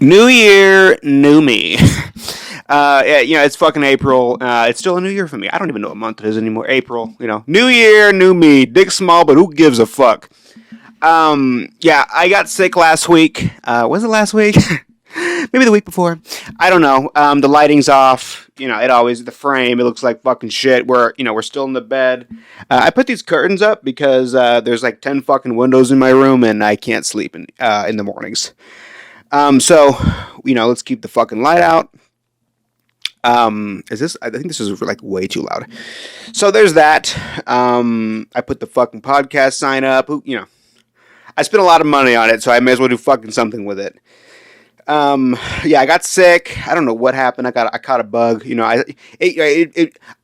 New year, new me. Yeah, it's fucking April. It's still a new year for me. I don't even know what month it is anymore. April, New year, new me. Dick small, but who gives a fuck? Yeah, I got sick last week. Was it last week? Maybe the week before. I don't know. The lighting's off. The frame. It looks like fucking shit. We're still in the bed. I put these curtains up because there's like 10 fucking windows in my room, and I can't sleep in the mornings. So, let's keep the fucking light out. I think this is like way too loud. So there's that. I put the fucking podcast sign up. I spent a lot of money on it, so I may as well do fucking something with it. Yeah, I got sick. I don't know what happened. I caught a bug. I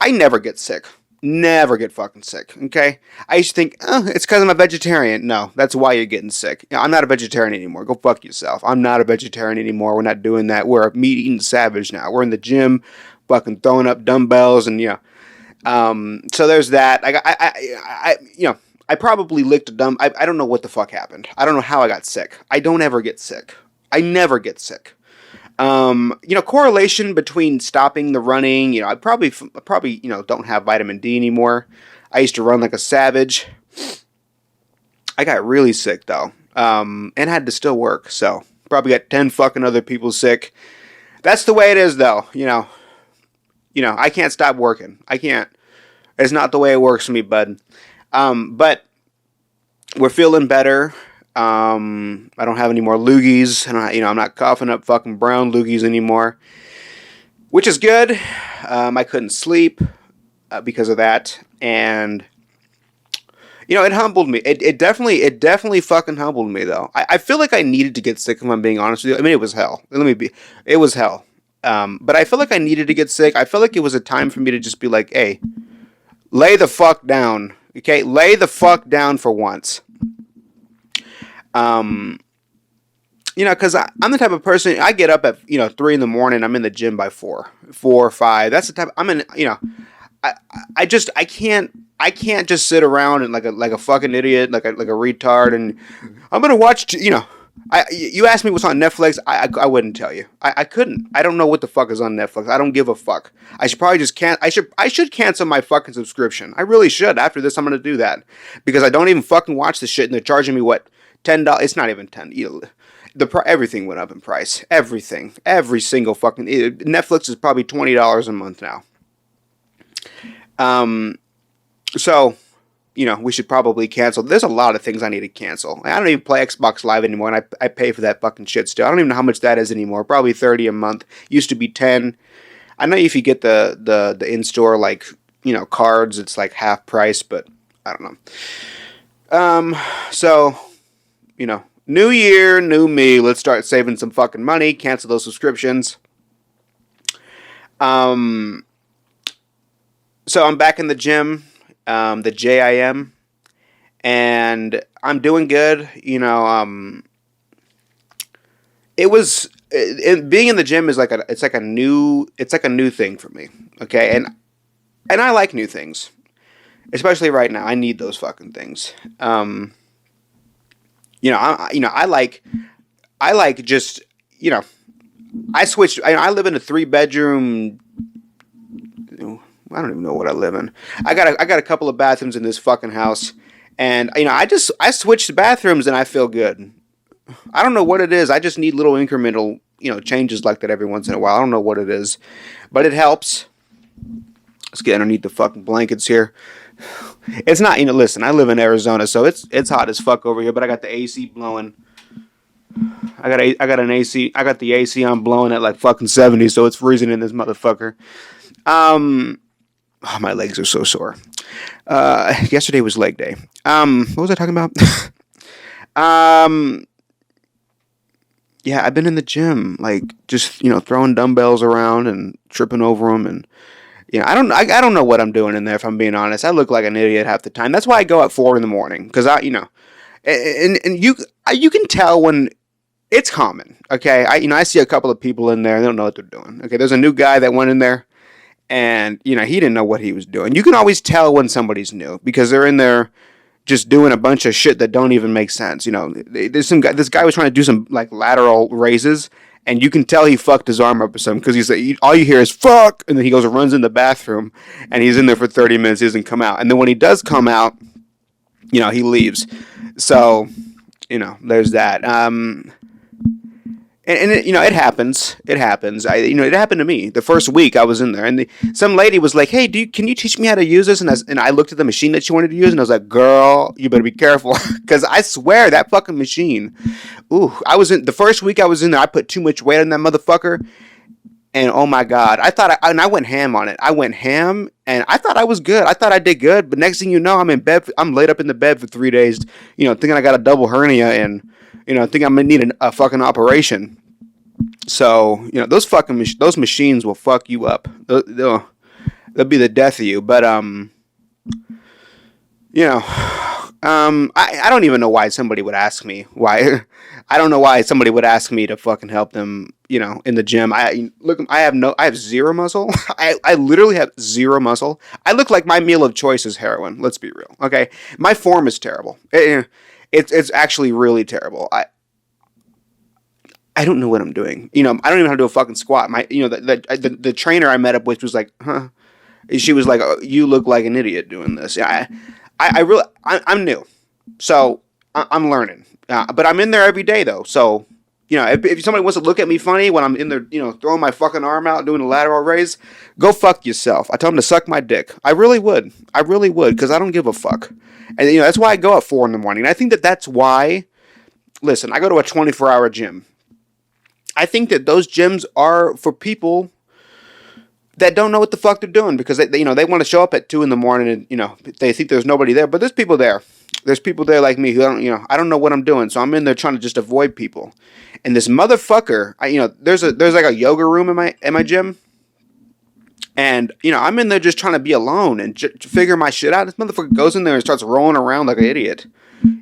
never get sick. Never get fucking sick, okay? I used to think, it's because I'm a vegetarian. No, that's why you're getting sick. I'm not a vegetarian anymore. Go fuck yourself. I'm not a vegetarian anymore. We're not doing that. We're a meat-eating savage now. We're in the gym, fucking throwing up dumbbells, and, so there's that. I probably licked a dumb... I don't know what the fuck happened. I don't know how I got sick. I don't ever get sick. I never get sick. Correlation between stopping the running. I probably don't have vitamin D anymore. I used to run like a savage. I got really sick though, and had to still work. So probably got 10 fucking other people sick. That's the way it is though. I can't stop working. I can't. It's not the way it works for me, bud. But we're feeling better. I don't have any more loogies, and I'm not coughing up fucking brown loogies anymore, which is good. I couldn't sleep because of that, and it humbled me. It definitely fucking humbled me though. I feel like I needed to get sick if I'm being honest with you. I mean, it was hell. It was hell. But I feel like I needed to get sick. I feel like it was a time for me to just be like, hey, lay the fuck down, okay? Lay the fuck down for once. Because I'm the type of person, I get up at, 3 in the morning, I'm in the gym by 4 or 5. That's the type, I'm in, I can't just sit around and like a fucking idiot, like a retard, and I'm going to watch, you asked me what's on Netflix, I wouldn't tell you. I couldn't. I don't know what the fuck is on Netflix. I don't give a fuck. I should probably just I should cancel my fucking subscription. I really should. After this, I'm going to do that. Because I don't even fucking watch this shit, and they're charging me, what, $10? It's not even 10. Everything went up in price. Everything. Every single fucking... Netflix is probably $20 a month now. So... we should probably cancel. There's a lot of things I need to cancel. I don't even play Xbox Live anymore, and I pay for that fucking shit still. I don't even know how much that is anymore. Probably $30 a month. Used to be $10. I know if you get the in-store, cards, it's like half price, but I don't know. So, new year, new me. Let's start saving some fucking money. Cancel those subscriptions. So I'm back in the gym. The JIM, and I'm doing good. Being in the gym is it's like a new thing for me. Okay, and I like new things, especially right now. I need those fucking things. I like just I switched. I live in a 3-bedroom. I don't even know what I live in. I got a couple of bathrooms in this fucking house, and I switched bathrooms and I feel good. I don't know what it is. I just need little incremental changes like that every once in a while. I don't know what it is, but it helps. Let's get underneath the fucking blankets here. It's not listen. I live in Arizona, so it's hot as fuck over here. But I got the AC blowing. I got an AC. I got the AC on blowing at like fucking 70, so it's freezing in this motherfucker. Oh, my legs are so sore. Yesterday was leg day. What was I talking about? Yeah, I've been in the gym, just throwing dumbbells around and tripping over them, and I don't know what I'm doing in there. If I'm being honest, I look like an idiot half the time. That's why I go at 4 in the morning, because and you can tell when it's common. Okay, I see a couple of people in there, and they don't know what they're doing. Okay, there's a new guy that went in there. And, he didn't know what he was doing. You can always tell when somebody's new because they're in there just doing a bunch of shit that don't even make sense. There's this guy was trying to do some, lateral raises, and you can tell he fucked his arm up or something because he's like, all you hear is fuck, and then he goes and runs in the bathroom, and he's in there for 30 minutes. He doesn't come out, and then when he does come out, he leaves. So, there's that. And it happens. It happens. It happened to me. The first week I was in there, and some lady was like, "Hey, can you teach me how to use this?" And I looked at the machine that she wanted to use, and I was like, "Girl, you better be careful," because I swear that fucking machine. Ooh, I was in the first week I was in there. I put too much weight on that motherfucker, and oh my god, I went ham on it. I went ham, and I thought I was good. I thought I did good, but next thing you know, I'm in bed. I'm laid up in the bed for 3 days. Thinking I got a double hernia and. Think I'm gonna need a fucking operation. So those machines will fuck you up. They'll be the death of you. But I don't even know why somebody would ask me why. I don't know why somebody would ask me to fucking help them. In the gym. I have zero muscle. I literally have zero muscle. I look like my meal of choice is heroin. Let's be real. Okay, my form is terrible. It's actually really terrible. I don't know what I'm doing. I don't even know how to do a fucking squat. The trainer I met up with was like, huh? She was like, oh, you look like an idiot doing this. Yeah, I'm new, so I'm learning. But I'm in there every day though. So if somebody wants to look at me funny when I'm in there, throwing my fucking arm out and doing a lateral raise, go fuck yourself. I tell them to suck my dick. I really would, because I don't give a fuck. And that's why I go at 4 a.m. And I think that's why. Listen, I go to a 24-hour gym. I think that those gyms are for people that don't know what the fuck they're doing because they want to show up at 2 a.m. and they think there's nobody there, but there's people there. There's people there like me who I don't know what I'm doing, so I'm in there trying to just avoid people. And this motherfucker, there's like a yoga room in my gym. And, I'm in there just trying to be alone and figure my shit out. This motherfucker goes in there and starts rolling around like an idiot.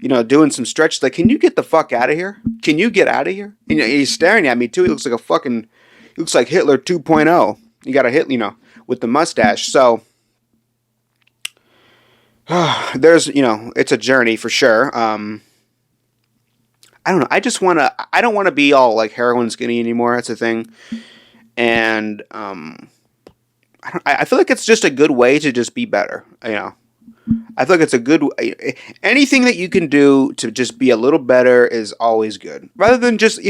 Doing some stretches. Like, can you get the fuck out of here? Can you get out of here? He's staring at me, too. He looks like Hitler 2.0. He got a hit, with the mustache. So, there's, it's a journey for sure. I don't know. I don't want to be all, like, heroin skinny anymore. That's the thing. And, I feel like it's just a good way to just be better, I feel like it's a good anything that you can do to just be a little better is always good. Rather than just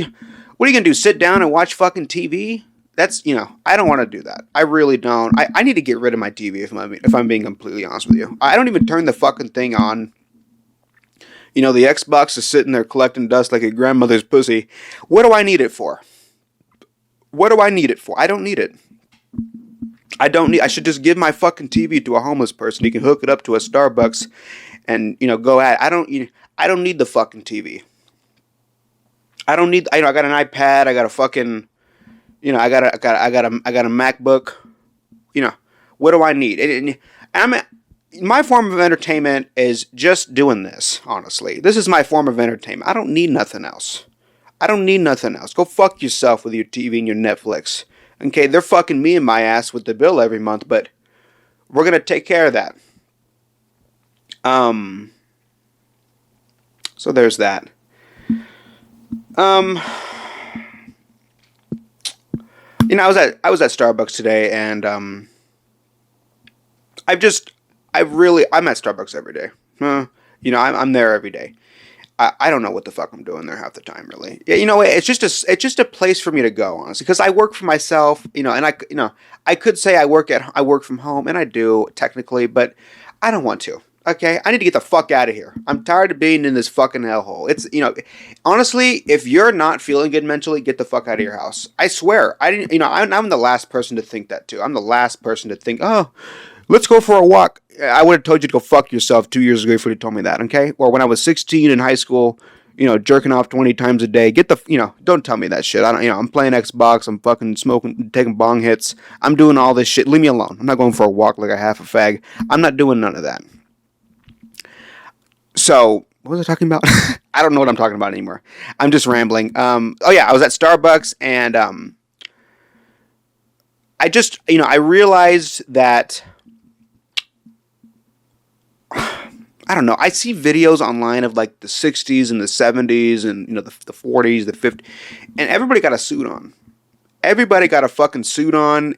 what are you gonna do? Sit down and watch fucking TV? That's I don't want to do that. I really don't. I need to get rid of my TV if I'm being completely honest with you. I don't even turn the fucking thing on. The Xbox is sitting there collecting dust like a grandmother's pussy. What do I need it for? I don't need it. I should just give my fucking TV to a homeless person. He can hook it up to a Starbucks and, go at it. I don't need the fucking TV. I don't need, I got an iPad. I got a fucking, I got a MacBook. What do I need? My form of entertainment is just doing this, honestly. This is my form of entertainment. I don't need nothing else. Go fuck yourself with your TV and your Netflix. Okay, they're fucking me in my ass with the bill every month, but we're going to take care of that. So there's that. I was at Starbucks today, and I'm at Starbucks every day. I'm there every day. I don't know what the fuck I'm doing there half the time, really. Yeah, it's just a place for me to go, honestly, because I work for myself, and I could say I work from home, and I do technically, but I don't want to. Okay, I need to get the fuck out of here. I'm tired of being in this fucking hellhole. It's honestly, if you're not feeling good mentally, get the fuck out of your house. I swear, I didn't. I'm the last person to think that too. I'm the last person to think, oh, let's go for a walk. I would have told you to go fuck yourself 2 years ago before you told me that, okay? Or when I was 16 in high school, jerking off 20 times a day. Don't tell me that shit. I'm playing Xbox. I'm fucking smoking, taking bong hits. I'm doing all this shit. Leave me alone. I'm not going for a walk like a half a fag. I'm not doing none of that. So, what was I talking about? I don't know what I'm talking about anymore. I'm just rambling. I was at Starbucks, and I realized that I don't know. I see videos online of like the 60s and the 70s and the 40s, the 50s, and everybody got a suit on. Everybody got a fucking suit on.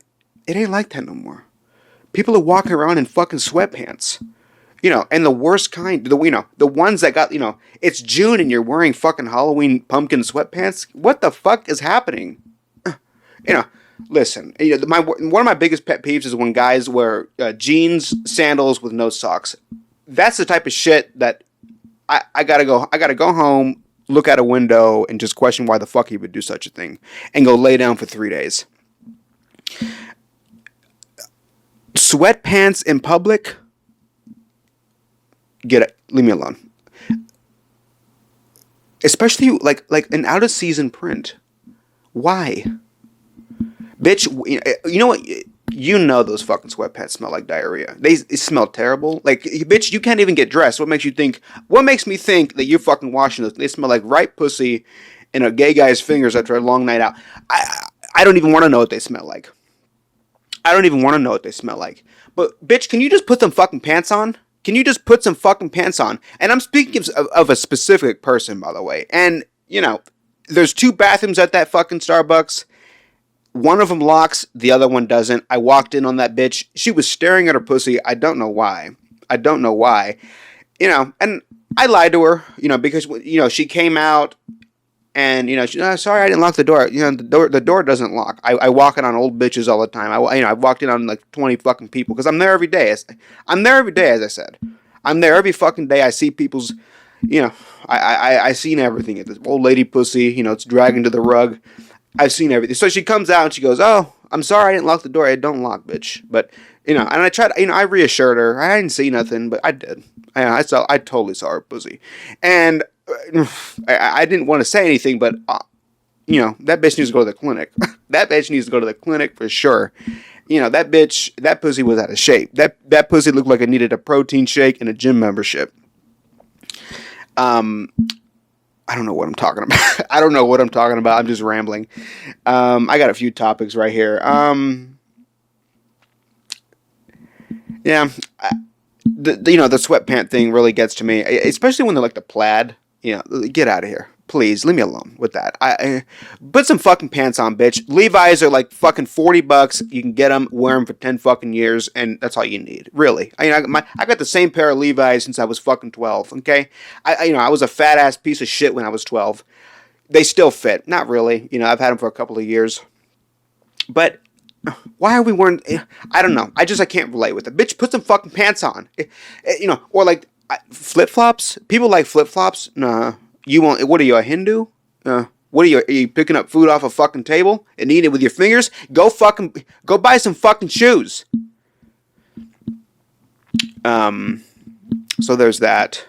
It ain't like that no more. People are walking around in fucking sweatpants. And the worst kind, the ones that got, it's June and you're wearing fucking Halloween pumpkin sweatpants. What the fuck is happening? You know, Listen, one of my biggest pet peeves is when guys wear jeans, sandals with no socks. That's the type of shit that I gotta go. I gotta go home, look out a window, and just question why the fuck he would do such a thing, and go lay down for 3 days. Sweatpants in public, get it. Leave me alone. Especially like an out of season print. Why? Bitch, you know what? You know those fucking sweatpants smell like diarrhea. They smell terrible. Like, bitch, you can't even get dressed. What makes me think that you're fucking washing those? They smell like ripe pussy and a gay guy's fingers after a long night out. I don't even want to know what they smell like. I don't even want to know what they smell like. But, bitch, can you just put some fucking pants on? Can you just put some fucking pants on? And I'm speaking of a specific person, by the way. And, there's 2 bathrooms at that fucking Starbucks. One of them locks, the other one doesn't. I walked in on that bitch. She was staring at her pussy. I don't know why. And I lied to her, because, she came out and, she, oh, sorry, I didn't lock the door. The door doesn't lock. I walk in on old bitches all the time. I walked in on like 20 fucking people because I'm there every day. I'm there every day, as I said. I'm there every fucking day. I see people's, I seen everything. This old lady pussy, it's dragging to the rug. I've seen everything. So she comes out and she goes, "Oh, I'm sorry I didn't lock the door. I don't lock, bitch." But, and I tried, I reassured her. I didn't see nothing, but I did. I totally saw her pussy. And I didn't want to say anything, but, that bitch needs to go to the clinic. That bitch needs to go to the clinic for sure. That pussy was out of shape. That pussy looked like it needed a protein shake and a gym membership. I don't know what I'm talking about. I'm just rambling. I got a few topics right here. Yeah. The sweatpant thing really gets to me, especially when they're like the plaid. Get out of here. Please, leave me alone with that. I put some fucking pants on, bitch. Levi's are like fucking $40. You can get them, wear them for 10 fucking years, and that's all you need. Really. I got the same pair of Levi's since I was fucking 12, okay? I was a fat ass piece of shit when I was 12. They still fit. Not really. I've had them for a couple of years. But why are we wearing, I don't know. I can't relate with it. Bitch, put some fucking pants on. Or like flip-flops. People like flip-flops. Nah. What are you, a Hindu? What are you picking up food off a fucking table and eating it with your fingers? Go buy some fucking shoes. So there's that.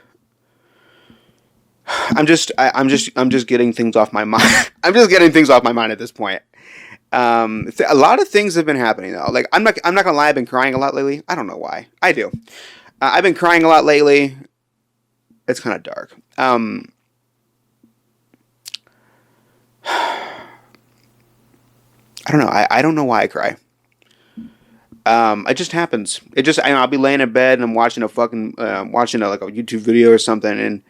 I'm just getting things off my mind. I'm just getting things off my mind at this point. A lot of things have been happening though. Like I'm not gonna lie, I've been crying a lot lately. I don't know why. I do. I've been crying a lot lately. It's kind of dark. I don't know. I don't know why I cry. It just happens. I'll be laying in bed and I'm watching like a YouTube video or something, and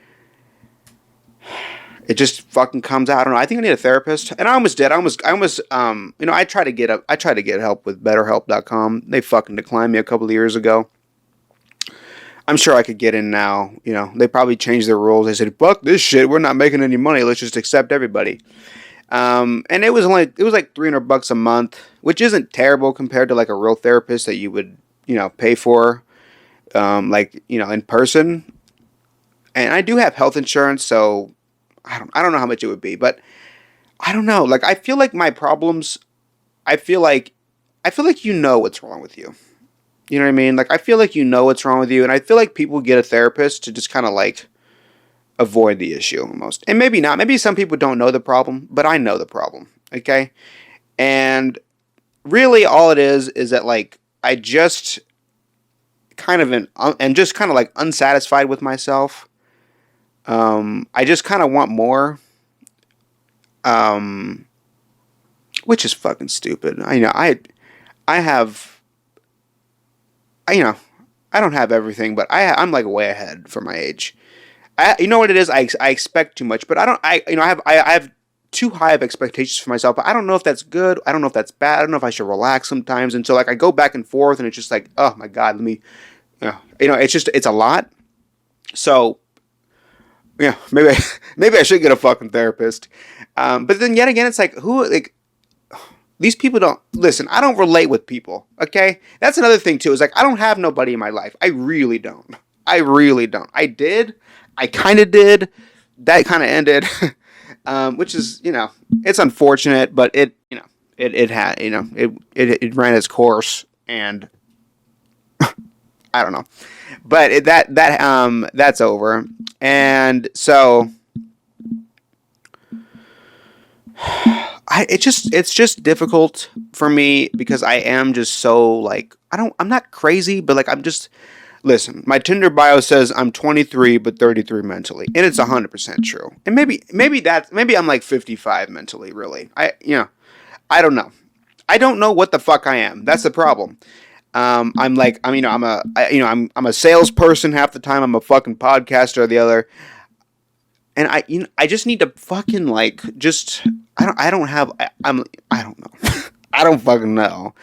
it just fucking comes out. I don't know. I think I need a therapist, and I almost did. I tried to get help with BetterHelp.com. They fucking declined me a couple of years ago. I'm sure I could get in now. They probably changed their rules. They said, "Fuck this shit. We're not making any money. Let's just accept everybody." And it was like $300 a month, which isn't terrible compared to like a real therapist that you would, pay for, in person. And I do have health insurance, so I don't know how much it would be, but I don't know. Like, I feel like my problems, I feel like what's wrong with you. You know what I mean? Like, I feel like what's wrong with you, and I feel like people get a therapist to just kind of like avoid the issue almost. And maybe not. Maybe some people don't know the problem, but I know the problem. Okay? And really all it is that like I just kind of like unsatisfied with myself. I just kind of want more. Which is fucking stupid. I know. I don't have everything, but I'm like way ahead for my age. You know what it is? I expect too much, but I don't. I have too high of expectations for myself. But I don't know if that's good. I don't know if that's bad. I don't know if I should relax sometimes. And so like I go back and forth, and it's just like, oh my god, let me. It's a lot. So yeah, maybe I should get a fucking therapist. But then yet again, it's like these people don't listen. I don't relate with people. Okay, that's another thing too. Is like I don't have nobody in my life. I really don't. I really don't. I did. I kind of did. That kind of ended, which is it's unfortunate, but it had it ran its course, and I don't know, but that's over, and so it's just difficult for me because I am just so like I'm not crazy, but like I'm just listen. My Tinder bio says I'm 23 but 33 mentally, and it's 100% true. And maybe I'm like 55 mentally. Really, I don't know. I don't know what the fuck I am. That's the problem. I'm a salesperson half the time. I'm a fucking podcaster the other. And I just need to fucking like just I don't have I don't know. I don't fucking know.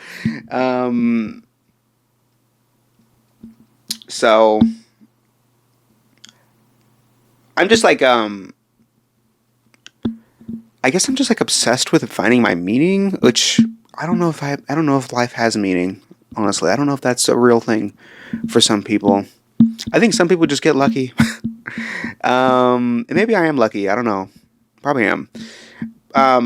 So I'm just like I guess I'm just like obsessed with finding my meaning, which I don't know if life has meaning. Honestly, I don't know if that's a real thing for some people. I think some people just get lucky. Maybe I am lucky. I don't know. Probably am. I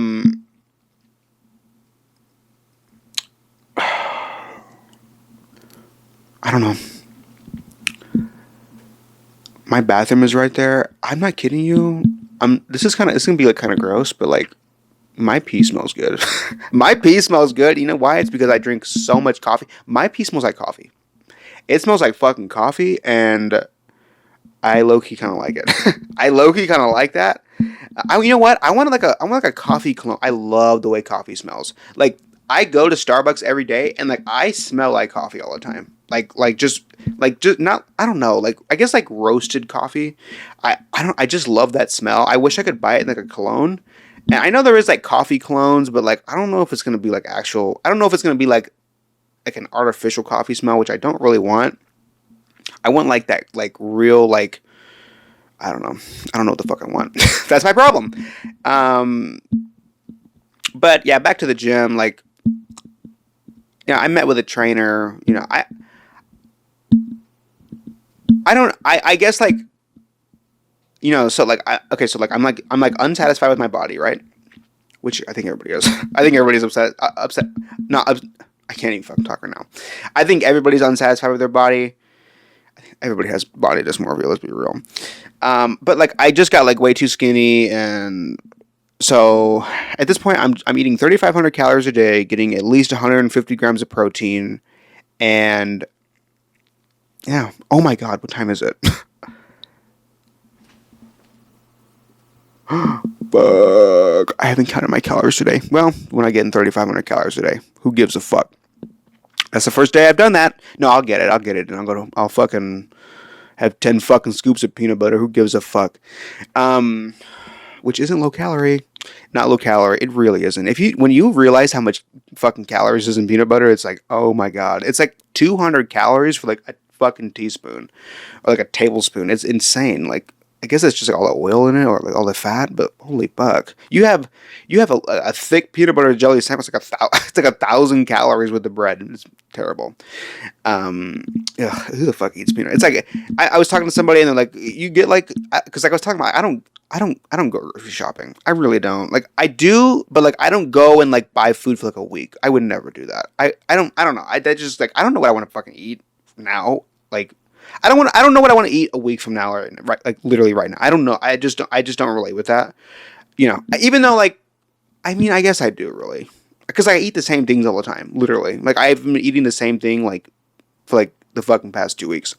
don't know. My bathroom is right there. I'm not kidding you. It's gonna be like kind of gross, but like my pee smells good. My pee smells good. You know why? It's because I drink so much coffee. My pee smells like coffee. It smells like fucking coffee, and I low key kind of like it. I low key kind of like that. You know what? I want like a coffee cologne. I love the way coffee smells. Like I go to Starbucks every day, and like I smell like coffee all the time. Just not. I don't know. Like I guess like roasted coffee. I just love that smell. I wish I could buy it in like a cologne. And I know there is like coffee colognes, but like I don't know if it's gonna be like actual. I don't know if it's gonna be like an artificial coffee smell, which I don't really want. I want like that like real like I don't know. I don't know what the fuck I want. That's my problem. But yeah, back to the gym. Like, I met with a trainer. I guess like, so like, so like, I'm like unsatisfied with my body, right? Which I think everybody is. I think everybody's upset. No, I can't even fucking talk right now. I think everybody's unsatisfied with their body. Everybody has body dysmorphia, let's be real. But like I just got like way too skinny, and so at this point I'm eating 3,500 calories a day, getting at least 150 grams of protein, and yeah. Oh my god, what time is it? Fuck. I haven't counted my calories today. Well, when I get in 3,500 calories a day, who gives a fuck? That's the first day I've done that. No, I'll get it, and I'll fucking have 10 fucking scoops of peanut butter. Who gives a fuck? Which isn't low calorie. Not low calorie. It really isn't. When you realize how much fucking calories is in peanut butter, it's like, oh my god. It's like 200 calories for like a fucking teaspoon. Or like a tablespoon. It's insane. Like, I guess it's just like all the oil in it or like all the fat, but holy fuck. You have a thick peanut butter jelly sandwich, it's like 1,000 calories with the bread. It's terrible. Who the fuck eats peanut? It's like I was talking to somebody and they're like, you get like, because like I was talking about, I don't go grocery shopping. I really don't. Like I do, but like I don't go and like buy food for like a week. I would never do that. I don't know. I just like I don't know what I want to fucking eat now. Like I don't know what I want to eat a week from now, or right, like literally right now. I don't know. I just don't relate with that. Even though like, I mean, I guess I do really, because I eat the same things all the time. Literally, like I've been eating the same thing like for like the fucking past 2 weeks.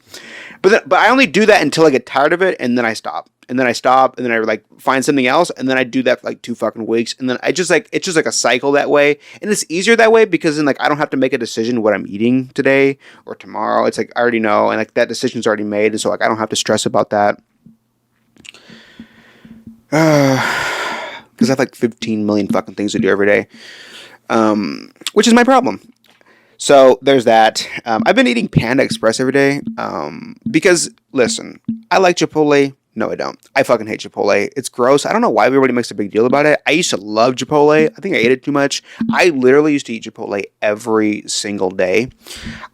But I only do that until I get tired of it, and then I stop. And then I stop, and then I like find something else, and then I do that for like 2 fucking weeks, and then I just like it's just like a cycle that way, and it's easier that way because then like I don't have to make a decision what I'm eating today or tomorrow. It's like I already know, and like that decision's already made, and so like I don't have to stress about that. Because I have like 15 million fucking things to do every day, which is my problem. So there's that. I've been eating Panda Express every day because, listen, I like Chipotle. No, I don't. I fucking hate Chipotle. It's gross. I don't know why everybody makes a big deal about it. I used to love Chipotle. I think I ate it too much. I literally used to eat Chipotle every single day.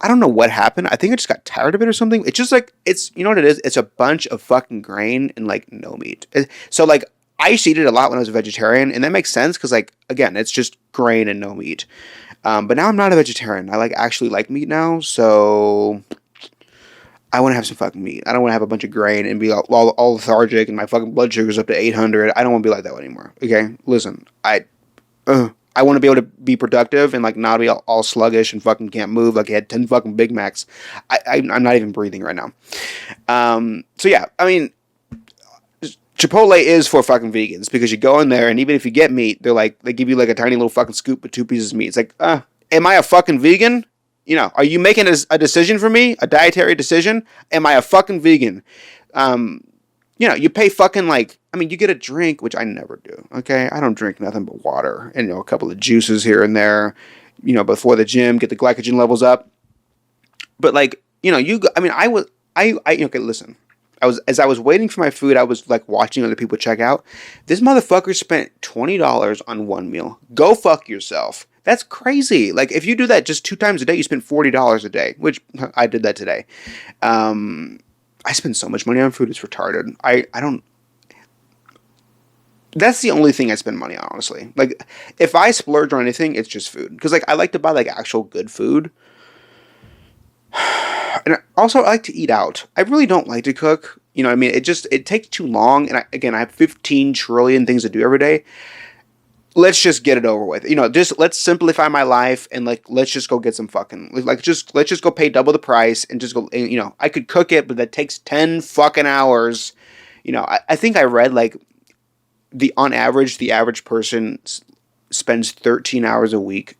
I don't know what happened. I think I just got tired of it or something. It's just like, you know what it is? It's a bunch of fucking grain and like no meat. So like, I used to eat it a lot when I was a vegetarian, and that makes sense because like, again, it's just grain and no meat. But now I'm not a vegetarian. I like actually like meat now, so I want to have some fucking meat. I don't want to have a bunch of grain and be all lethargic and my fucking blood sugar's up to 800. I don't want to be like that anymore. Okay, listen, I want to be able to be productive and like not be all sluggish and fucking can't move like I had 10 fucking Big Macs. I'm not even breathing right now. So yeah, I mean, Chipotle is for fucking vegans because you go in there and even if you get meat, they give you like a tiny little fucking scoop with 2 pieces of meat. It's like, am I a fucking vegan? You know, are you making a decision for me? A dietary decision? Am I a fucking vegan? You know, you pay fucking like, I mean, you get a drink, which I never do. Okay. I don't drink nothing but water and, you know, a couple of juices here and there, you know, before the gym, get the glycogen levels up. But like, you know, okay, listen. As I was waiting for my food, I was like watching other people check out. This motherfucker spent $20 on one meal. Go fuck yourself. That's crazy. Like if you do that just 2 times a day, you spend $40 a day, which I did that today. I spend so much money on food, it's retarded. I don't. That's the only thing I spend money on, honestly. Like if I splurge on anything, it's just food. Because like I like to buy like actual good food. And also, I like to eat out. I really don't like to cook. You know what I mean? It takes too long. And I have 15 trillion things to do every day. Let's just get it over with. You know, just let's simplify my life and like, let's just go get some fucking, like, let's just go pay double the price and just go, and, you know, I could cook it, but that takes 10 fucking hours. You know, I think I read like on average, the average person spends 13 hours a week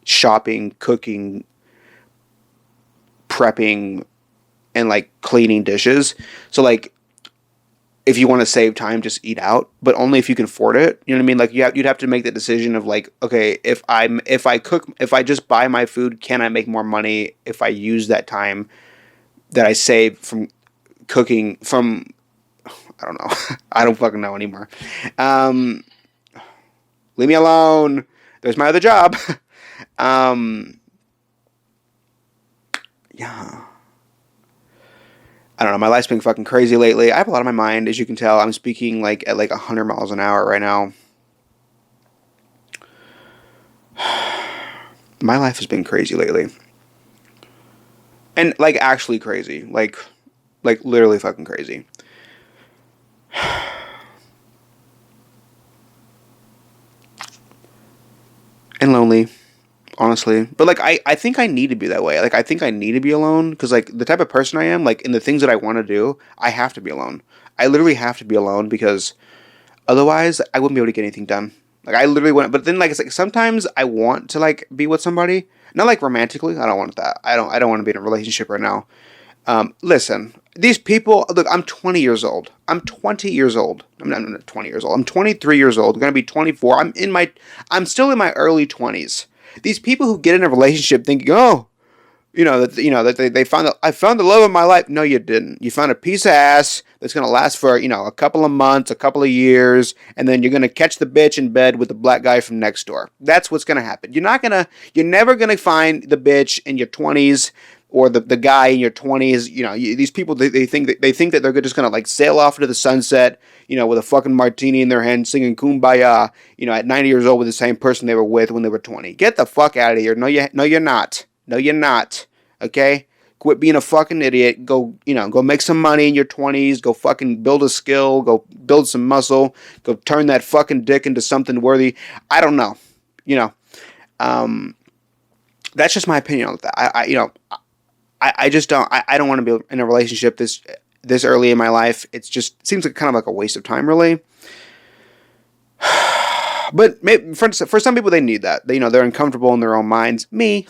shopping, cooking, prepping, and like cleaning dishes. So like if you want to save time, just eat out, but only if you can afford it. You know what I mean? Like you'd have to make the decision of like, okay, if I just buy my food, can I make more money if I use that time that I save from cooking from, I don't know. I don't fucking know anymore. Leave me alone. There's my other job. Yeah. I don't know. My life's been fucking crazy lately. I have a lot on my mind, as you can tell. I'm speaking like at like 100 miles an hour right now. My life has been crazy lately. And like actually crazy. Like literally fucking crazy. And lonely. Honestly. But like I think I need to be that way. Like I think I need to be alone because like the type of person I am, like in the things that I want to do, I have to be alone. I literally have to be alone because otherwise I wouldn't be able to get anything done. Like I literally want, but then like it's like sometimes I want to like be with somebody, not like romantically. I don't want that. I don't want to be in a relationship right now. Listen, these people, look, I'm 20 years old. I'm 20 years old. I'm not 20 years old. I'm 23 years old. I'm going to be 24. I'm still in my early 20s. These people who get in a relationship thinking, oh, that they found I found the love of my life. No, you didn't. You found a piece of ass that's gonna last for a couple of months, a couple of years, and then you're gonna catch the bitch in bed with the black guy from next door. That's what's gonna happen. You're never gonna find the bitch in your 20s or the guy in your 20s. These people they think that they're just gonna like sail off into the sunset, with a fucking martini in their hand, singing "Kumbaya," at 90 years old with the same person they were with when they were 20. Get the fuck out of here. No, you're not. No, you're not. Okay? Quit being a fucking idiot. Go make some money in your 20s. Go fucking build a skill. Go build some muscle. Go turn that fucking dick into something worthy. I don't know. That's just my opinion on that. I just don't. I don't want to be in a relationship this early in my life. It's just seems like kind of like a waste of time, really. But maybe for some people, they need that. They, they're uncomfortable in their own minds. Me,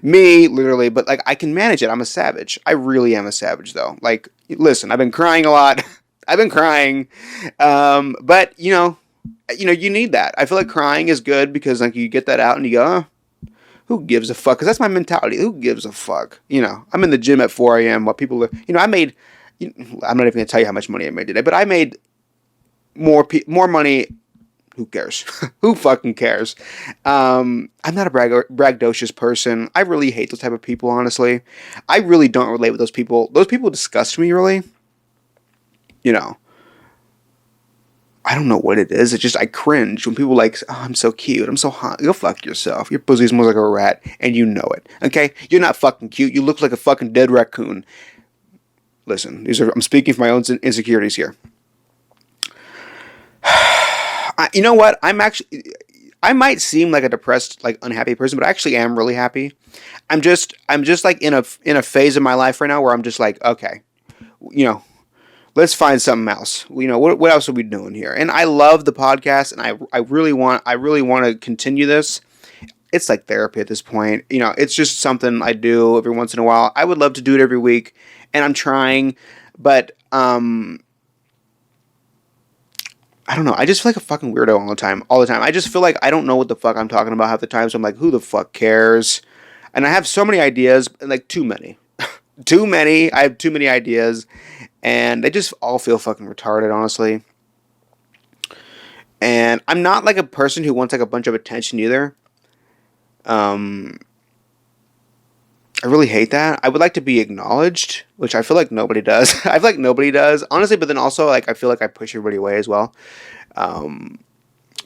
me, literally. But like, I can manage it. I'm a savage. I really am a savage, though. Like, listen, I've been crying a lot. I've been crying, but you need that. I feel like crying is good because like you get that out and you go, who gives a fuck? Because that's my mentality. Who gives a fuck? I'm in the gym at 4 a.m. What people are, I made. I'm not even gonna tell you how much money I made today, but I made more money. Who cares? Who fucking cares? I'm not a braggadocious person. I really hate those type of people, honestly. I really don't relate with those people. Those people disgust me, really. I don't know what it is. It's just I cringe when people like, oh, I'm so cute. I'm so hot. Go fuck yourself. Your pussy smells like a rat, and you know it. Okay? You're not fucking cute. You look like a fucking dead raccoon. Listen, I'm speaking for my own insecurities here. You know what? I might seem like a depressed, like unhappy person, but I actually am really happy. I'm just like in a phase of my life right now where I'm just like, okay, let's find something else. What else are we doing here? And I love the podcast, and I really want to continue this. It's like therapy at this point. It's just something I do every once in a while. I would love to do it every week, and I'm trying, but I don't know. I just feel like a fucking weirdo all the time. I just feel like I don't know what the fuck I'm talking about half the time. So I'm like, who the fuck cares? And I have so many ideas, like too many. Too many. I have too many ideas. And they just all feel fucking retarded, honestly. And I'm not like a person who wants like a bunch of attention either. I really hate that. I would like to be acknowledged, which I feel like nobody does. I feel like nobody does, honestly, but then also, like, I feel like I push everybody away as well.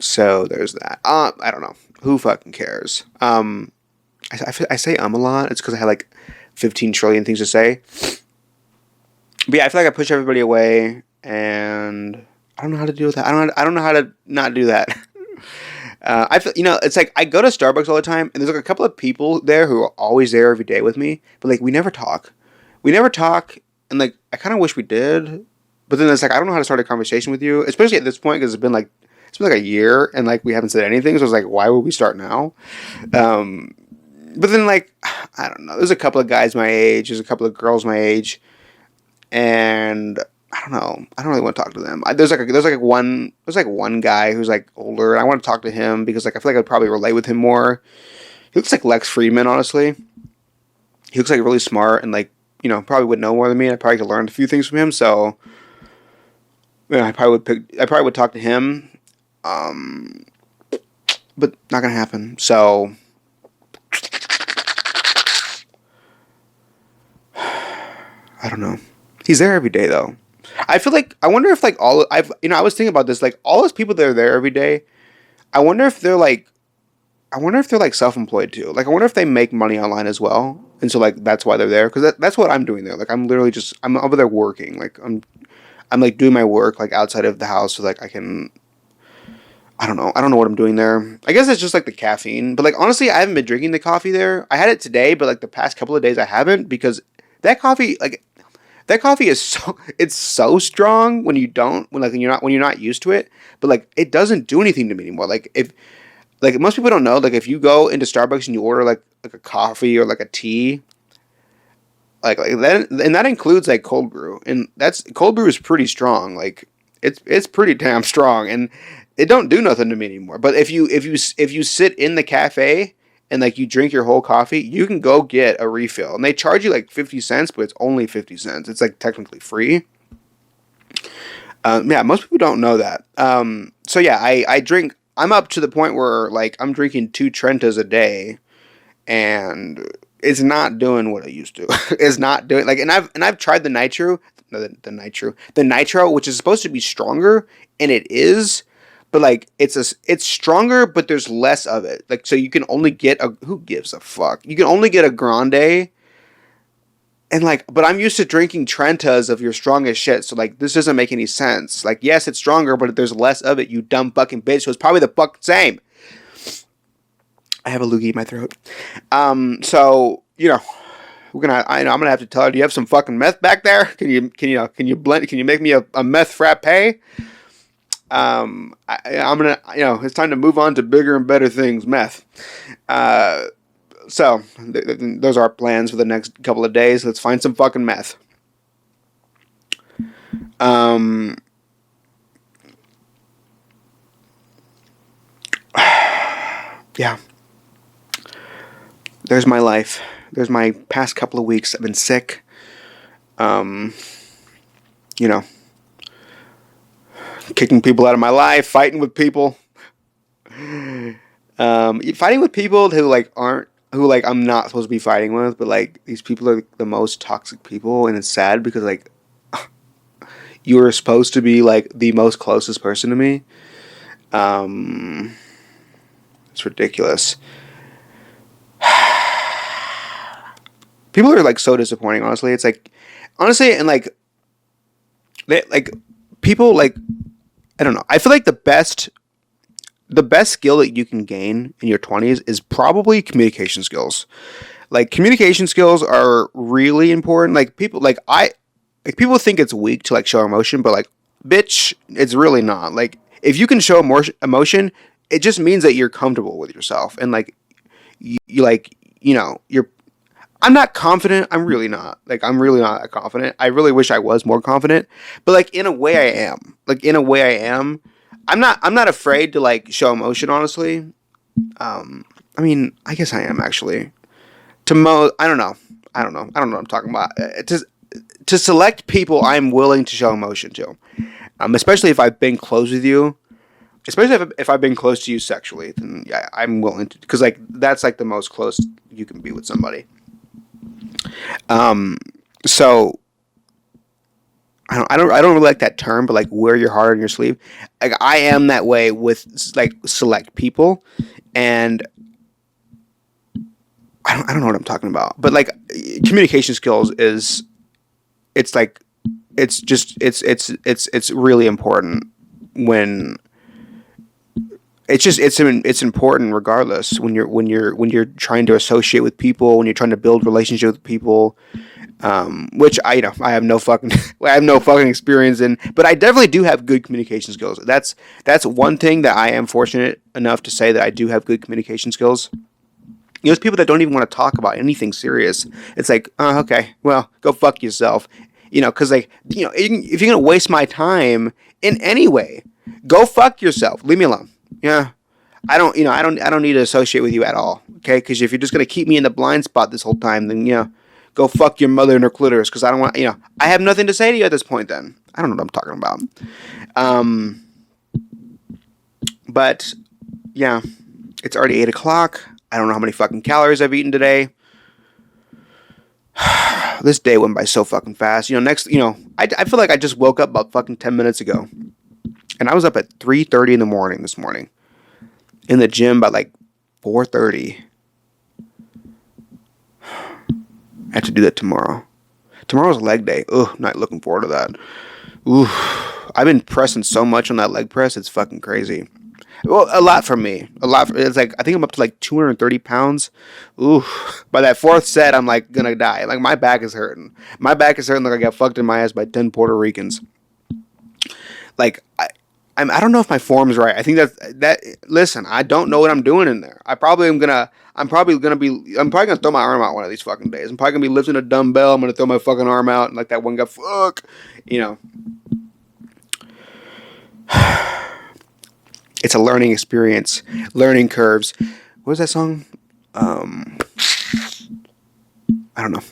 So there's that. I don't know. Who fucking cares? I say a lot. It's because I have, like, 15 trillion things to say. But yeah, I feel like I push everybody away, and I don't know how to deal with that. I don't know how to not do that. I feel, it's like I go to Starbucks all the time, and there's like a couple of people there who are always there every day with me, but like we never talk. And like I kind of wish we did, but then it's like I don't know how to start a conversation with you, especially at this point because it's been like a year, and like we haven't said anything. So it's like, why would we start now? But then like I don't know. There's a couple of guys my age, there's a couple of girls my age, and I don't know. I don't really want to talk to them. There's one guy who's like older, and I want to talk to him because like I feel like I'd probably relate with him more. He looks like Lex Friedman, honestly. He looks like really smart and like probably would know more than me. I probably could learn a few things from him. So yeah, I probably would talk to him. But not gonna happen. So I don't know. He's there every day though. I feel like I wonder if like I was thinking about this, like all those people that are there every day. I wonder if they're like self-employed too. Like I wonder if they make money online as well, and so like that's why they're there. Because that's what I'm doing there. Like I'm literally I'm over there working. Like I'm like doing my work like outside of the house, so like I can. I don't know what I'm doing there. I guess it's just like the caffeine. But like honestly, I haven't been drinking the coffee there. I had it today, but like the past couple of days I haven't because that coffee is so strong when you're not used to it, but like it doesn't do anything to me anymore. Like if like most people don't know, like if you go into Starbucks and you order like a coffee or like a tea, like that, and that includes like cold brew, and cold brew is pretty strong. Like it's pretty damn strong, and it don't do nothing to me anymore. But if you sit in the cafe and like you drink your whole coffee, you can go get a refill. And they charge you like 50 cents, but it's only 50 cents. It's like technically free. Yeah, most people don't know that. So yeah, I drink, I'm up to the point where like I'm drinking 2 Trentas a day, and it's not doing what it used to. It's not doing like, and I've tried the nitro, which is supposed to be stronger, and it is. But like it's stronger, but there's less of it. Like so, you can only get who gives a fuck? You can only get a grande, and like, but I'm used to drinking Trentas of your strongest shit. So like, this doesn't make any sense. Like, yes, it's stronger, but there's less of it. You dumb fucking bitch. So it's probably the fucking same. I have a loogie in my throat. So I'm gonna have to tell her, do you have some fucking meth back there? Can you blend? Can you make me a meth frappe? I'm gonna, it's time to move on to bigger and better things. Meth. So those are our plans for the next couple of days. Let's find some fucking meth. Yeah. There's my life. There's my past couple of weeks. I've been sick. Kicking people out of my life, fighting with people. Fighting with people who I'm not supposed to be fighting with, but like these people are the most toxic people, and it's sad because like you were supposed to be like the most closest person to me. It's ridiculous. People are like so disappointing, honestly. It's like, honestly, and like, people like, I don't know. I feel like the best skill that you can gain in your 20s is probably communication skills. Like, communication skills are really important. Like, people think it's weak to like show emotion, but like, bitch, it's really not. Like, if you can show more emotion, it just means that you're comfortable with yourself, and like, you're. I'm not confident. I'm really not. Like, I'm really not that confident. I really wish I was more confident. But like, in a way I am. I'm not afraid to like show emotion, honestly. I mean, I guess I am actually. I don't know. I don't know what I'm talking about. To select people I'm willing to show emotion to. Especially if I've been close with you. Especially if I've been close to you sexually, then yeah, I'm willing to, because like that's like the most close you can be with somebody. So I don't really like that term, but like wear your heart on your sleeve. Like I am that way with like select people, and I don't know what I'm talking about. But like communication skills it's really important when it's important regardless when you're trying to associate with people, when you're trying to build relationships with people, which I have no fucking experience in, but I definitely do have good communication skills. That's one thing that I am fortunate enough to say, that I do have good communication skills. There's people that don't even want to talk about anything serious. It's like, oh, okay, well, go fuck yourself. Because like, if you're gonna waste my time in any way, go fuck yourself. Leave me alone. Yeah, I don't need to associate with you at all. Okay, because if you're just gonna keep me in the blind spot this whole time, then go fuck your mother and her clitoris. Because I don't want, I have nothing to say to you at this point. Then I don't know what I'm talking about. But yeah, it's already 8:00. I don't know how many fucking calories I've eaten today. This day went by so fucking fast. I feel like I just woke up about fucking 10 minutes ago. And I was up at 3:30 in the morning this morning. In the gym by like 4:30. I have to do that tomorrow. Tomorrow's leg day. Ugh, not looking forward to that. Ooh, I've been pressing so much on that leg press, it's fucking crazy. Well, a lot for me. It's like, I think I'm up to like 230 pounds. Ooh, by that fourth set, I'm like gonna die. Like, my back is hurting. Like I got fucked in my ass by 10 Puerto Ricans. Like, I don't know if my form's right. I think listen, I don't know what I'm doing in there. I'm probably gonna throw my arm out one of these fucking days. I'm probably gonna be lifting a dumbbell. I'm gonna throw my fucking arm out, and like that one guy, fuck. It's a learning experience, learning curves. What was that song? I don't know.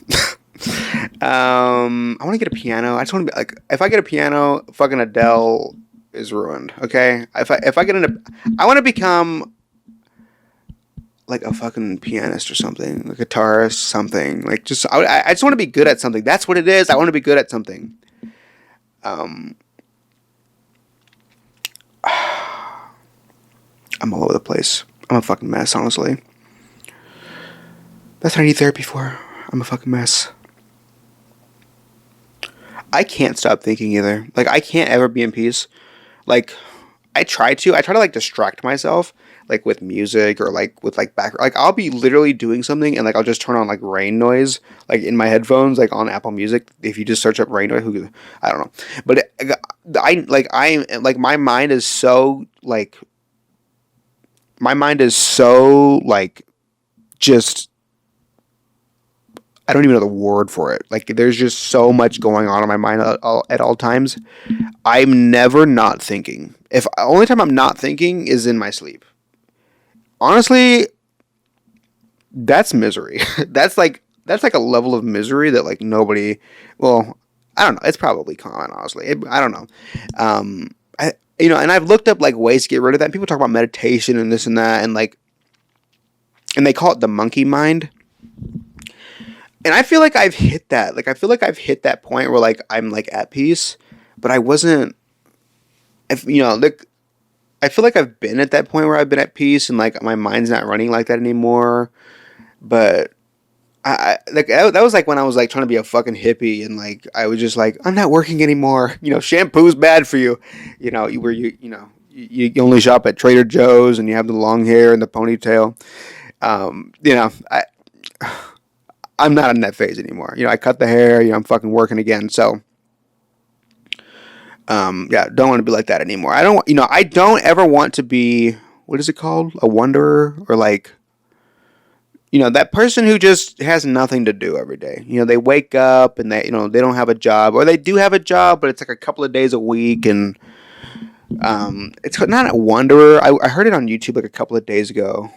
I want to get a piano. I just want to be like, if I get a piano, fucking Adele is ruined. Okay, if I get I want to become like a fucking pianist or something, a guitarist, something like just. I just want to be good at something. That's what it is. I want to be good at something. I'm all over the place. I'm a fucking mess, honestly. That's what I need therapy for. I'm a fucking mess. I can't stop thinking either. Like, I can't ever be in peace. Like, I try to like distract myself. like with music or like with like back, like I'll be literally doing something and like I'll just turn on like rain noise like in my headphones, like on Apple Music. If you just search up rain noise, I don't know, but I like my mind is so like just I don't even know the word for it. Like there's just so much going on in my mind at all times. I'm never not thinking. If only time I'm not thinking is in my sleep. Honestly, that's misery. That's like a level of misery that like nobody. Well, I don't know. It's probably common, honestly. I don't know. I and I've looked up like ways to get rid of that. And people talk about meditation and this and that, and like, and they call it the monkey mind. And I feel like I've hit that. Like I feel like I've hit that point where like I'm like at peace, but I wasn't. If like I feel like I've been at that point where I've been at peace and like my mind's not running like that anymore. But I like that was like when I was like trying to be a fucking hippie and like I was just like I'm not working anymore. Shampoo's bad for you. You only shop at Trader Joe's and you have the long hair and the ponytail. I I'm not in that phase anymore. I cut the hair. I'm fucking working again. So. Yeah, don't want to be like that anymore. I don't ever want to be, what is it called? A wanderer or like, that person who just has nothing to do every day. They wake up and they don't have a job or they do have a job, but it's like a couple of days a week. And, it's not a wanderer. I heard it on YouTube like a couple of days ago.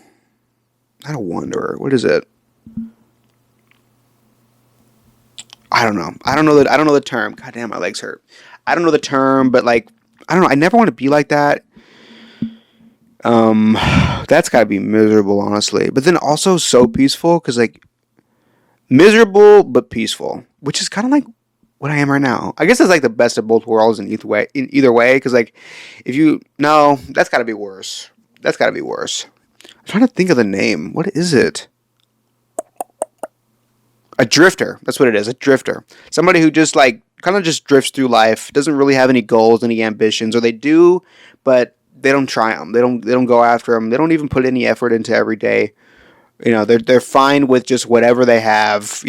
Not a wanderer. What is it? I don't know. I don't know the term. God damn, my legs hurt. I don't know the term, but like, I don't know. I never want to be like that. That's gotta be miserable, honestly. But then also so peaceful, because like, miserable but peaceful, which is kind of like what I am right now. I guess it's like the best of both worlds in either way. Because like, no, that's gotta be worse. That's gotta be worse. I'm trying to think of the name. What is it? A drifter. That's what it is. A drifter. Somebody who just like kind of just drifts through life, doesn't really have any goals, any ambitions, or they do, but they don't try them. They don't go after them. They don't even put any effort into every day. They're fine with just whatever they have.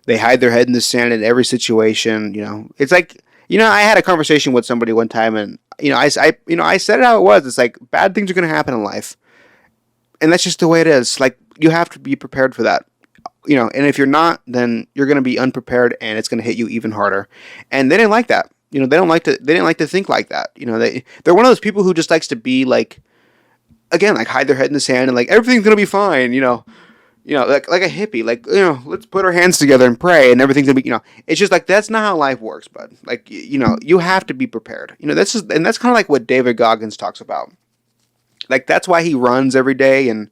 They hide their head in the sand in every situation. It's like I had a conversation with somebody one time, and I said it how it was. It's like bad things are going to happen in life, and that's just the way it is. Like you have to be prepared for that. And if you're not, then you're going to be unprepared and it's going to hit you even harder. And they didn't like that. They didn't like to think like that. They're one of those people who just likes to be like, again, like hide their head in the sand and like, everything's going to be fine. Like a hippie, like, let's put our hands together and pray and everything's going to be, it's just like, that's not how life works, bud. Like, you have to be prepared. And that's kind of like what David Goggins talks about. Like, that's why he runs every day and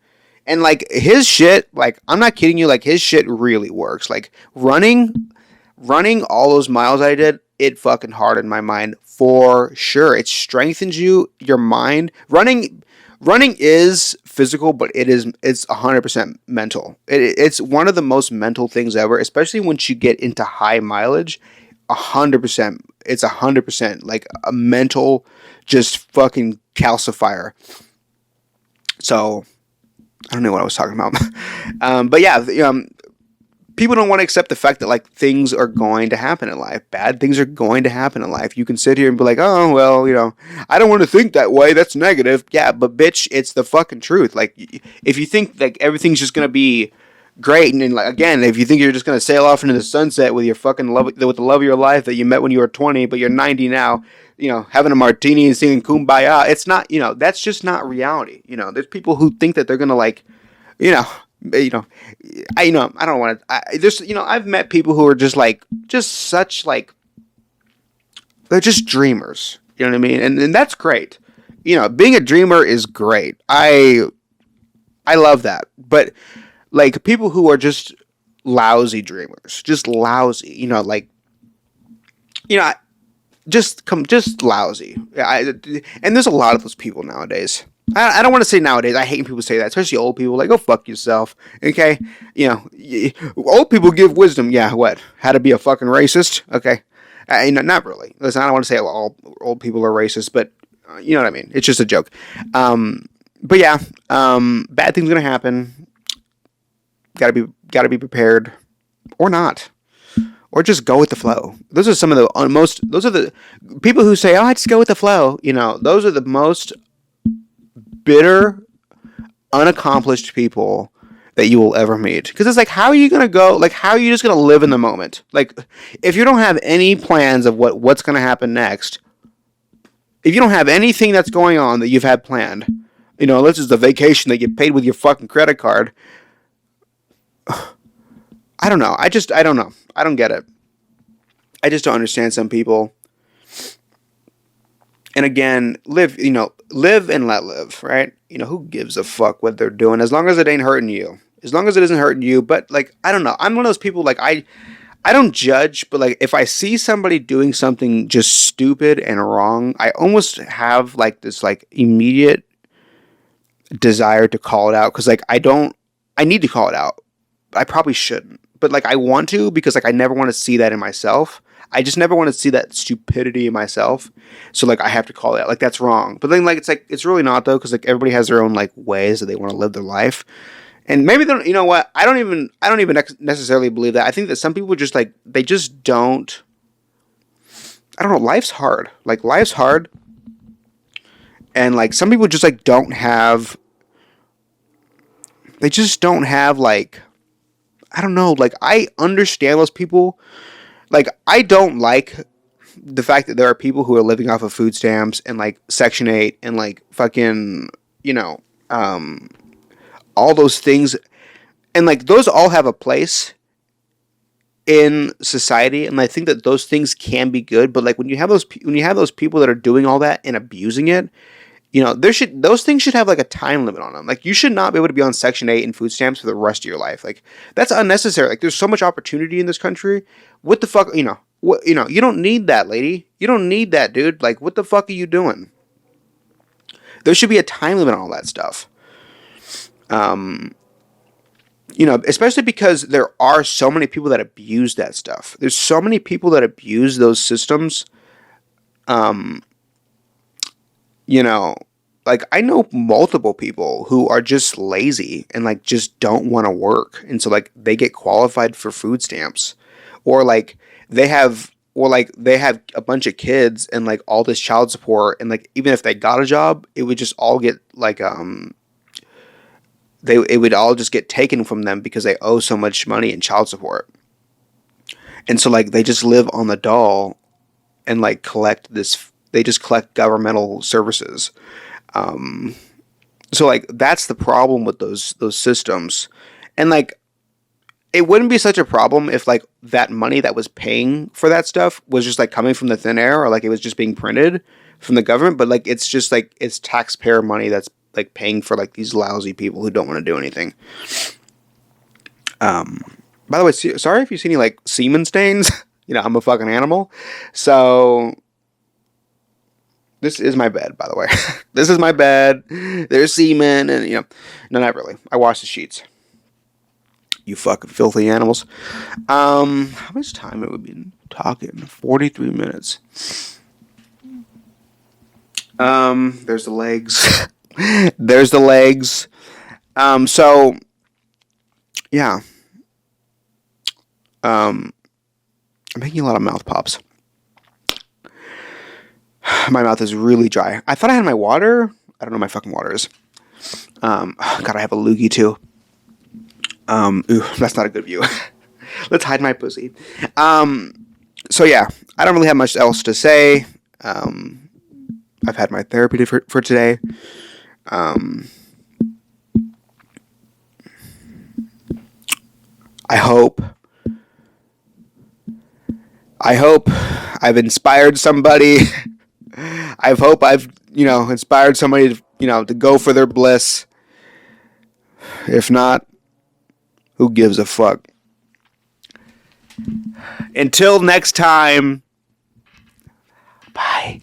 like his shit, like I'm not kidding you, like his shit really works. Like running all those miles I did, it fucking hardened my mind for sure. It strengthens your mind. Running is physical, but it's 100% mental. It's one of the most mental things ever, especially once you get into high mileage. 100%. It's 100% like a mental, just fucking calcifier. So. I don't know what I was talking about. But yeah, people don't want to accept the fact that like things are going to happen in life. Bad things are going to happen in life. You can sit here and be like, oh, well, I don't want to think that way. That's negative. Yeah, but bitch, it's the fucking truth. Like if you think like everything's just going to be great. And then, like, again, if you think you're just going to sail off into the sunset with your fucking love, with the love of your life that you met when you were 20, but you're 90 now, having a martini and singing Kumbaya, it's not, that's just not reality. There's people who think that they're going to like, I don't want to, I've met people who are just like, just such like, they're just dreamers. You know what I mean? And that's great. Being a dreamer is great. I love that. But like people who are just lousy dreamers, just lousy, just lousy. And there's a lot of those people nowadays. I don't want to say nowadays. I hate when people say that, especially old people. Like, go fuck yourself. Okay, old people give wisdom. Yeah, what? How to be a fucking racist? Okay, not really. Listen, I don't want to say all old people are racist, but you know what I mean. It's just a joke. But yeah, bad things gonna happen. Gotta be prepared, or not, or just go with the flow. Those are some of the most. Those are the people who say, "Oh, I just go with the flow." You know, those are the most bitter, unaccomplished people that you will ever meet. Because it's like, how are you gonna go? Like, how are you just gonna live in the moment? Like, if you don't have any plans of what's gonna happen next, if you don't have anything that's going on that you've had planned, you know, unless it's a vacation that you paid with your fucking credit card. I don't know. I don't know. I don't get it. I just don't understand some people. And again, live and let live, right? You know, who gives a fuck what they're doing as long as it ain't hurting you. As long as it isn't hurting you, but like I don't know. I'm one of those people like I don't judge, but like if I see somebody doing something just stupid and wrong, I almost have like this like immediate desire to call it out cuz like I need to call it out. I probably shouldn't. But like I want to because like I never want to see that in myself. I just never want to see that stupidity in myself. So like I have to call it out. Like that's wrong. But then like it's really not though cuz like everybody has their own like ways that they want to live their life. And maybe they don't, you know what? I don't even necessarily believe that. I think that some people just like they just don't. I don't know. Life's hard. Like life's hard, and like some people just like don't have. They just don't have like. I don't know. Like I understand those people. Like I don't like the fact that there are people who are living off of food stamps and like Section 8 and like fucking you know all those things, and like those all have a place in society, and I think that those things can be good. But like when you have those people that are doing all that and abusing it, you know, those things should have like a time limit on them. Like you should not be able to be on Section 8 and food stamps for the rest of your life. Like that's unnecessary. Like there's so much opportunity in this country. What the fuck, you know? What you know? You don't need that, lady. You don't need that, dude. Like what the fuck are you doing? There should be a time limit on all that stuff. You know, especially because there are so many people that abuse that stuff. There's so many people that abuse those systems. Um, you know, like I know multiple people who are just lazy and like just don't want to work. And so like they get qualified for food stamps or like they have a bunch of kids and like all this child support and like even if they got a job, it would just all get like it would all just get taken from them because they owe so much money in child support. And so like they just live on the dole and like they just collect governmental services. So like that's the problem with those systems. And like it wouldn't be such a problem if like that money that was paying for that stuff was just like coming from the thin air or like it was just being printed from the government, but like it's just like it's taxpayer money that's like paying for like these lousy people who don't want to do anything. By the way, sorry if you see any like semen stains. You know, I'm a fucking animal. So this is my bed, by the way. This is my bed. There's semen and you know, no, not really. I wash the sheets. You fucking filthy animals. How much time have we been talking? 43 minutes. There's the legs. There's the legs. So yeah. I'm making a lot of mouth pops. My mouth is really dry. I thought I had my water. I don't know where my fucking water is. God, I have a loogie too. Ooh, that's not a good view. Let's hide my pussy. So yeah, I don't really have much else to say. I've had my therapy for today. I hope I've inspired somebody. I hope I've, you know, inspired somebody to, you know, to go for their bliss. If not, who gives a fuck? Until next time, bye.